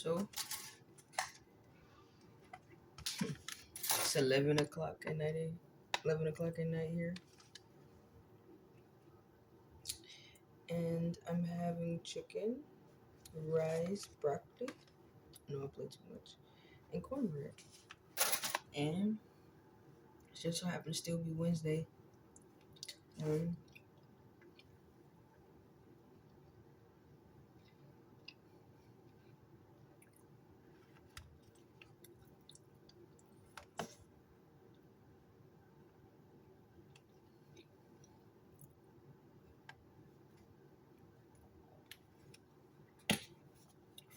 So it's 11 o'clock at night. 11 o'clock at night here, and I'm having chicken, rice, broccoli. No, I play too much, and cornbread. And it just so happens to still be Wednesday. Um,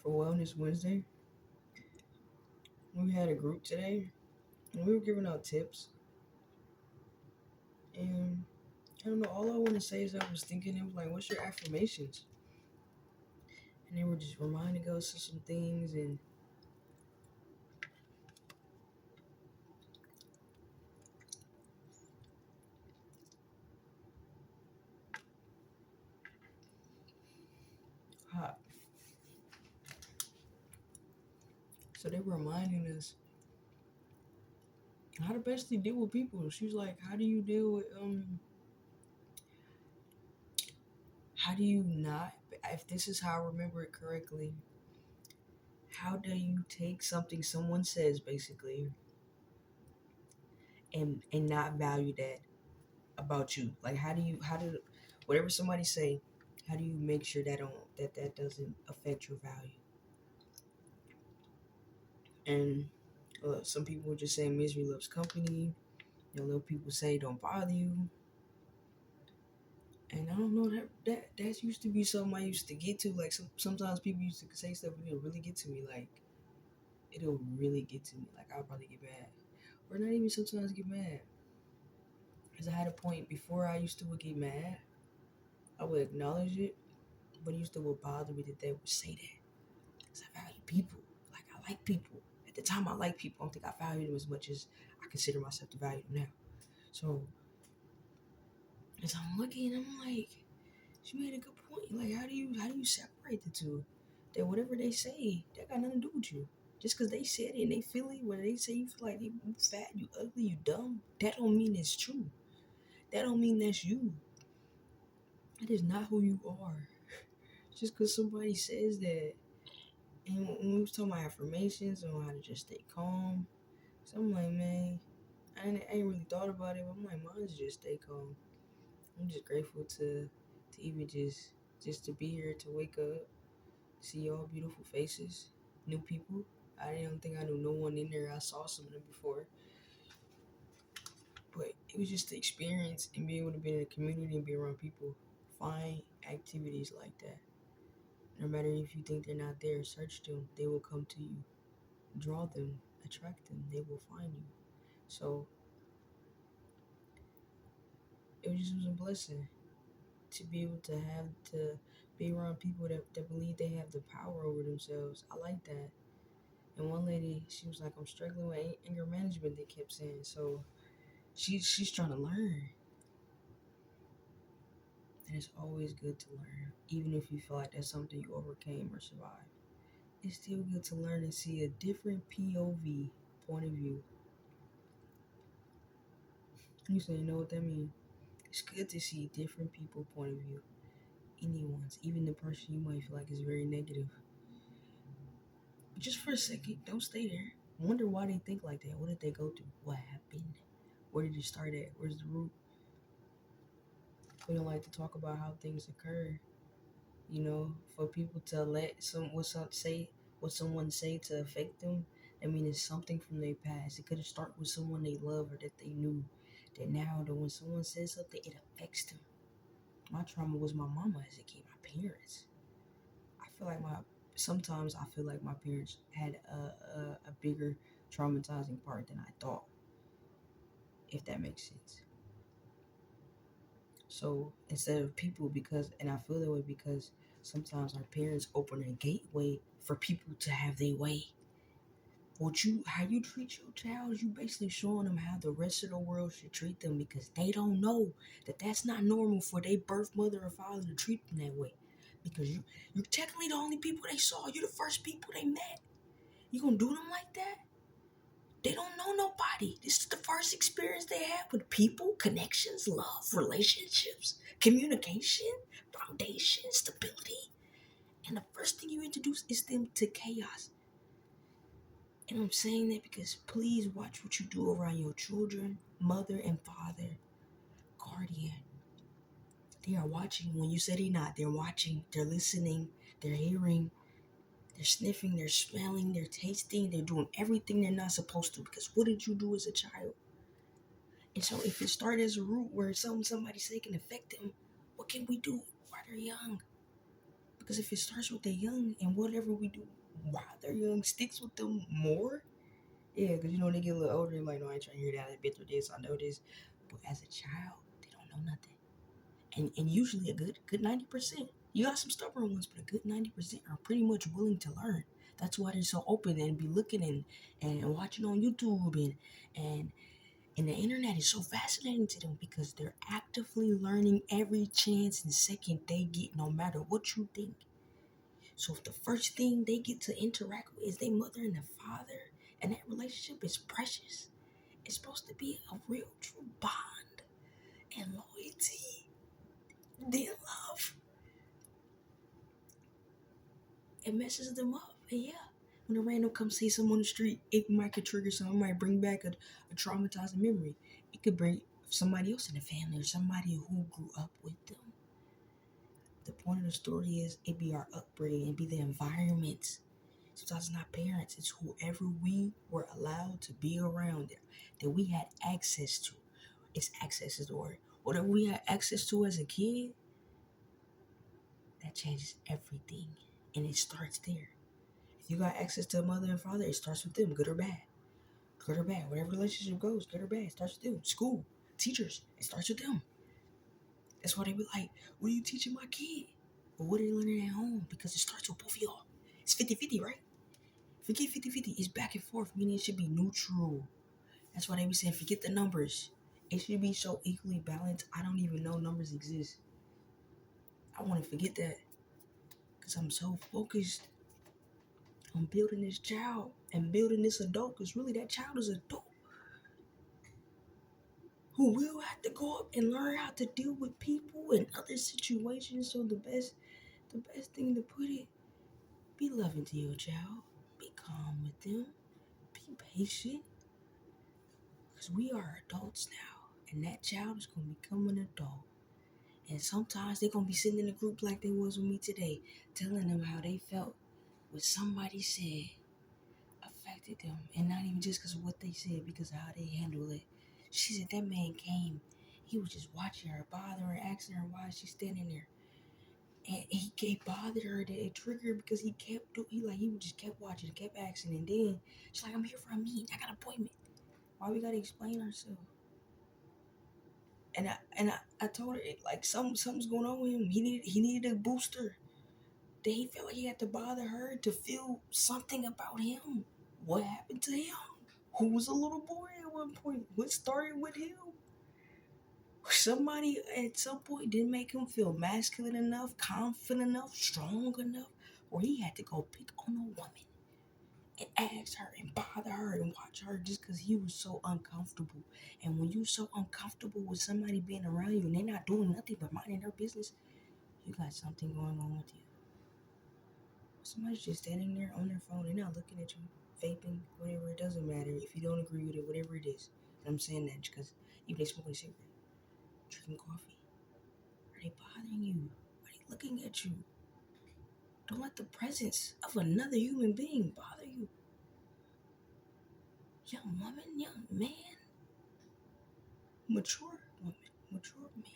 for Wellness Wednesday, we had a group today, and we were giving out tips. And I don't know. All I want to say is I was thinking, it was like, what's your affirmations? And they were just reminding us of some things, and how, so they were reminding us how to best to deal with people. She was like, how do you deal with how do you not, if this is how I remember it correctly, how do you take something someone says basically and not value that about you? Like, how do whatever somebody say, how do you make sure that doesn't affect your value? And some people would just say misery loves company. Little people say don't bother you. And I don't know, that used to be something I used to get to. Like, sometimes people used to say stuff and it'll really get to me. Like, it'll really get to me. Like, I'll probably get mad, or not even sometimes get mad. Cause I had a point before I used to would get mad. I would acknowledge it, but it used to would bother me that they would say that. Cause I value people. Like, I like people. At the time, I like people. I don't think I value them as much as I consider myself to value them now. So as I'm looking, I'm like, she made a good point. Like, how do you separate the two? That whatever they say, that got nothing to do with you. Just because they said it and they feel it, when they say you feel like you fat, you ugly, you dumb, that don't mean it's true. That don't mean that's you. That is not who you are. Just because somebody says that. And when we was talking about affirmations and how to just stay calm, so I'm like, man, I ain't really thought about it, but I'm like, mine's just stay calm. I'm just grateful to even just to be here, to wake up, see all beautiful faces, new people. I don't think I knew no one in there. I saw some of them before, but it was just the experience and being able to be in a community and be around people. Find activities like that. No matter if you think they're not there, search them. They will come to you. Draw them, attract them. They will find you. So it was a blessing to be able to be around people that believe they have the power over themselves. I like that. And one lady, she was like, I'm struggling with anger management, they kept saying. So she's trying to learn. And it's always good to learn. Even if you feel like that's something you overcame or survived. It's still good to learn and see a different POV, point of view. You say, you know what that means? It's good to see different people point of view. Anyone's, even the person you might feel like is very negative. But just for a second, don't stay there. Wonder why they think like that. What did they go through? What happened? Where did it start at? Where's the root? We don't like to talk about how things occur. For people to let what someone say to affect them. I mean, it's something from their past. It could have started with someone they love or that they knew. That now, that when someone says something, it affects them. My trauma was my mama as a kid, my parents. I feel like sometimes I feel like my parents had a bigger traumatizing part than I thought, if that makes sense. So instead of people, and I feel that way because sometimes our parents open a gateway for people to have their way. How you treat your child, you basically showing them how the rest of the world should treat them because they don't know that that's not normal for their birth mother or father to treat them that way. because you're technically the only people they saw. You're the first people they met. You gonna do them like that? They don't know nobody. This is the first experience they have with people, connections, love, relationships, communication, foundation, stability. And the first thing you introduce is them to chaos. And I'm saying that because please watch what you do around your children, mother and father, guardian. They are watching. When you say they're not, they're watching, they're listening, they're hearing, they're sniffing, they're smelling, they're tasting, they're doing everything they're not supposed to. Because what did you do as a child? And so if it started as a root where somebody say can affect them, what can we do while they're young? Because if it starts with they're young and whatever we do while they're young sticks with them more, yeah, because when they get a little older, they're like, no, I ain't trying to hear that. I've been through this, I know this. But as a child, they don't know nothing. And usually a good 90%. You got some stubborn ones, but a good 90% are pretty much willing to learn. That's why they're so open and be looking and watching on YouTube and the internet is so fascinating to them because they're actively learning every chance and second they get, no matter what you think. So if the first thing they get to interact with is their mother and their father, and that relationship is precious, it's supposed to be a real true bond and loyalty, then love. It messes them up. And yeah, when a random comes see someone on the street, it might could trigger something, it might bring back a traumatizing memory. It could bring somebody else in the family or somebody who grew up with them. The point of the story is it be our upbringing, it be the environment. Sometimes it's not parents, it's whoever we were allowed to be around that we had access to. It's access is the word. Whatever we had access to as a kid, that changes everything. And it starts there. If you got access to a mother and father, it starts with them, good or bad. Good or bad. Whatever relationship goes, good or bad, it starts with them. School, teachers, it starts with them. That's why they be like, what are you teaching my kid? But what are they learning at home? Because it starts with both of y'all. It's 50-50, right? Forget 50-50. It's back and forth, meaning it should be neutral. That's why they be saying, forget the numbers. It should be so equally balanced. I don't even know numbers exist. I want to forget that because I'm so focused on building this child and building this adult because really that child is an adult who will have to go up and learn how to deal with people and other situations. So the best thing to put it, be loving to your child. Be calm with them. Be patient. Because we are adults now. And that child is going to become an adult. And sometimes they're going to be sitting in a group like they was with me today, telling them how they felt what somebody said affected them. And not even just because of what they said, because of how they handled it. She said that man came. He was just watching her, bothering her, asking her why she's standing there. And he bothered her that it triggered because he just kept watching, kept asking. And then she's like, I'm here for a meeting. I got an appointment. Why we got to explain ourselves? And I told her like something's going on with him. He needed a booster. That he felt like he had to bother her to feel something about him. What happened to him? Who was a little boy at one point? What started with him? Somebody at some point didn't make him feel masculine enough, confident enough, strong enough, or he had to go pick on a woman and ask her and bother her and watch her just because he was so uncomfortable. And when you're so uncomfortable with somebody being around you and they're not doing nothing but minding their business, you got something going on with you. Somebody's just standing there on their phone, they're not looking at you, vaping, whatever, it doesn't matter. If you don't agree with it, whatever it is. And I'm saying that because even they smoking a cigarette, drinking coffee, are they bothering you? Are they looking at you? Don't let the presence of another human being bother you. Young woman, young man, mature woman, mature man.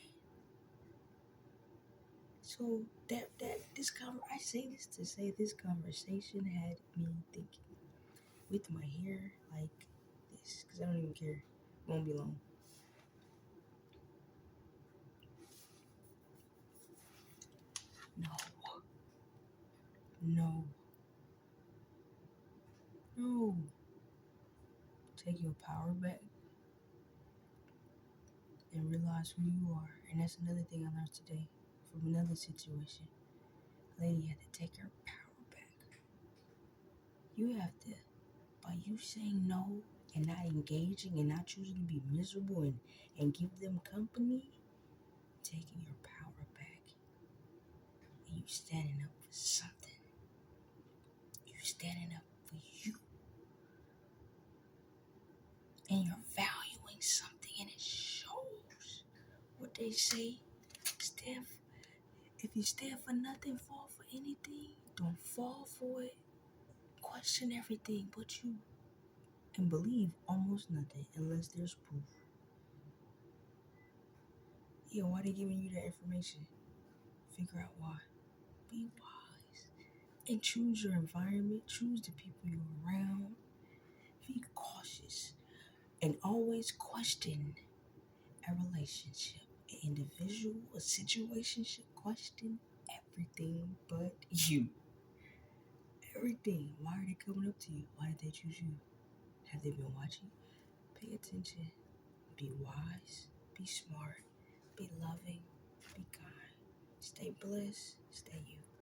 So I say this to say this conversation had me thinking with my hair like this because I don't even care. It won't be long. No, no, no. Take your power back and realize who you are. And that's another thing I learned today from another situation. lady had to take her power back. You have to, by you saying no and not engaging and not choosing to be miserable and give them company, taking your power back. And you standing up for something. You standing up for you. And you're valuing something, and it shows. What they say, if you stand for nothing, fall for anything. Don't fall for it. Question everything but you. And believe almost nothing unless there's proof. Yeah, why they giving you that information? Figure out why. Be wise. And choose your environment. Choose the people you're around. Be cautious. And always question a relationship, an individual, a situationship. Question everything but you. Everything. Why are they coming up to you? Why did they choose you? Have they been watching? Pay attention. Be wise. Be smart. Be loving. Be kind. Stay blessed. Stay you.